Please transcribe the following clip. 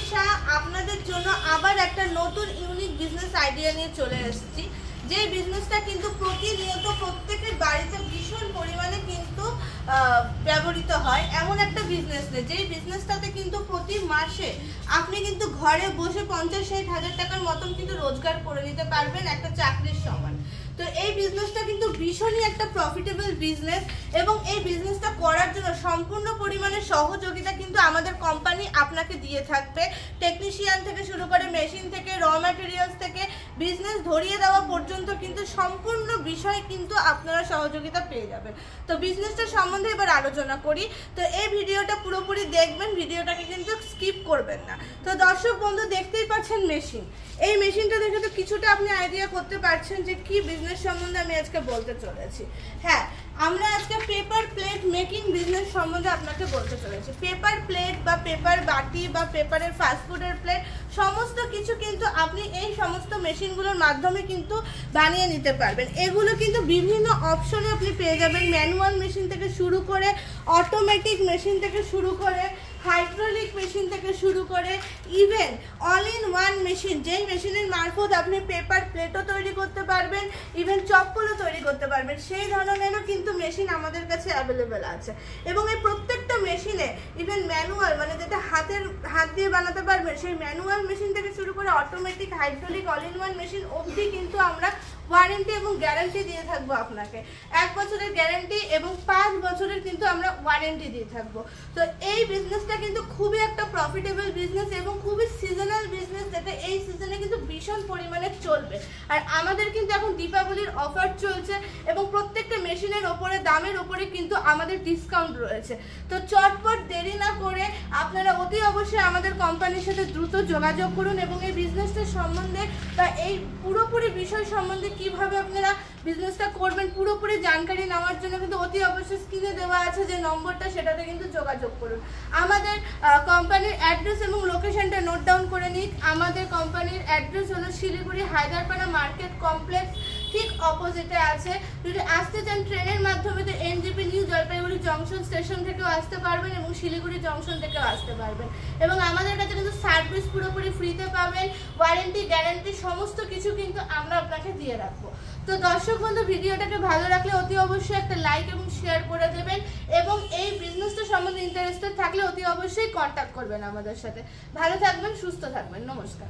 তৃষা আপনাদের জন্য আবার একটা নতুন ইউনিক বিজনেস আইডিয়া নিয়ে চলে এসেছি। যে বিজনেসটা কিন্তু প্রতিনিয়ত প্রত্যেকের বাড়িতে ভীষণ পরিমাণে কিন্তু ব্যবহৃত হয়, এমন একটা বিজনেস নেই যেই বিজনেসটাতে কিন্তু প্রতি মাসে আপনি কিন্তু ঘরে বসে 50-60 হাজার টাকার মতন কিন্তু রোজগার করে নিতে পারবেন একটা চাকরির সমান। তো এই বিজনেসটা কিন্তু ভীষণই একটা প্রফিটেবল বিজনেস এবং এই বিজনেসটা করার জন্য সম্পূর্ণ পরিমাণে সহযোগিতা কিন্তু আমাদের কোম্পানি আপনাকে দিয়ে থাকবে। টেকনিশিয়ান থেকে শুরু করে মেশিন থেকে র ম্যাটেরিয়ালস থেকে বিজনেস ধরিয়ে দেওয়া পর্যন্ত কিন্তু সম্পূর্ণ বিষয় কিন্তু আপনারা সহযোগিতা পেয়ে যাবেন। তো বিজনেসটা সম্বন্ধে এবার আলোচনা করি। তো এই ভিডিওটা পুরোপুরি দেখবেন, ভিডিওটাকে কিন্তু স্কিপ করবেন না। তো দর্শক বন্ধু দেখতেই পাচ্ছেন মেশিন, এই মেশিনটা দেখে তো কিছুটা আপনি আইডিয়া করতে পারছেন যে কি বিজনেস সম্বন্ধে আমি আজকে বলতে চলেছি। হ্যাঁ, আমরা আজকে পেপার প্লেট মেকিং বিজনেস সম্বন্ধে আপনাকে বলতে চলেছি। পেপার প্লেট বা পেপার বাটি বা পেপারের ফাস্টফুডের প্লেট সমস্ত কিছু কিন্তু আপনি এই সমস্ত মেশিনগুলোর মাধ্যমে কিন্তু বানিয়ে নিতে পারবেন। এগুলো কিন্তু বিভিন্ন অপশনে আপনি পেয়ে যাবেন, ম্যানুয়াল মেশিন থেকে শুরু করে অটোমেটিক মেশিন থেকে শুরু করে হাইড্রোলিক মেশিন থেকে শুরু করে even all in one machine, যেই মেশিনের মারফত আপনি পেপার প্লেটও তৈরি করতে পারবেন, ইভেন চপ্পলও তৈরি করতে পারবেন, সেই ধরনেরও কিন্তু মেশিন আমাদের কাছে অ্যাভেলেবেল আছে। এবং এই প্রত্যেকটা মেশিনে ইভেন ম্যানুয়াল মানে যেটা হাত দিয়ে বানাতে পারবেন সেই ম্যানুয়াল মেশিন থেকে শুরু করে automatic hydraulic all in one machine অবধি কিন্তু আমরা ওয়ারেন্টি এবং গ্যারান্টি দিয়ে থাকবো আপনাকে। 1 বছরের গ্যারান্টি এবং 5 বছরের কিন্তু আমরা ওয়ারেন্টি দিয়ে থাকবো। তো এই বিজনেসটা কিন্তু খুবই একটা প্রফিটেবল বিজনেস এবং খুবই সিজনাল বিজনেস, যেটা এই সিজনে কিন্তু ভীষণ পরিমাণে চলবে। আর আমাদের কিন্তু এখন দীপাবলির অফার চলছে এবং প্রত্যেকটা মেশিনের ওপরে দামের ওপরে কিন্তু আমাদের ডিসকাউন্ট রয়েছে। তো চটপট দেরি না করে আপনারা অতি অবশ্যই আমাদের কোম্পানির সাথে দ্রুত যোগাযোগ করুন এবং এই বিজনেসটার সম্বন্ধে বা এই পুরোপুরি বিষয় সম্বন্ধে কিভাবে আপনারা বিজনেসটা করবেন পুরোপুরি জানকারি নেওয়ার জন্য কিন্তু অতি অবশ্যই স্ক্রিনে দেওয়া আছে যে নম্বরটা, সেটাতে কিন্তু যোগাযোগ করুন। আমাদের কোম্পানির অ্যাড্রেস এবং লোকেশনটা নোট ডাউন করে নিন। আমাদের কোম্পানির অ্যাড্রেস হলো শিলিগুড়ি হায়দারপাড়া মার্কেট কমপ্লেক্স ঠিক অপোজিটে আছে। যদি আসতে চান ট্রেনের মাধ্যমে তো NJP new Jalpaiguri junction station থেকেও আসতে পারবেন এবং শিলিগুড়ি জংশন থেকেও আসতে পারবেন। এবং আমাদের কাছে কিন্তু সার্ভিস পুরোপুরি ফ্রিতে পাবেন, ওয়ারেন্টি গ্যারান্টি সমস্ত কিছু কিন্তু আমরা আপনাকে দিয়ে রাখবো। তো দর্শক বন্ধু, ভিডিওটাকে ভালো রাখলে অতি অবশ্যই একটা লাইক এবং শেয়ার করে দেবেন এবং এই বিজনেসটা সম্বন্ধে ইন্টারেস্টেড থাকলে অতি অবশ্যই কন্ট্যাক্ট করবেন আমাদের সাথে। ভালো থাকবেন, সুস্থ থাকবেন, নমস্কার।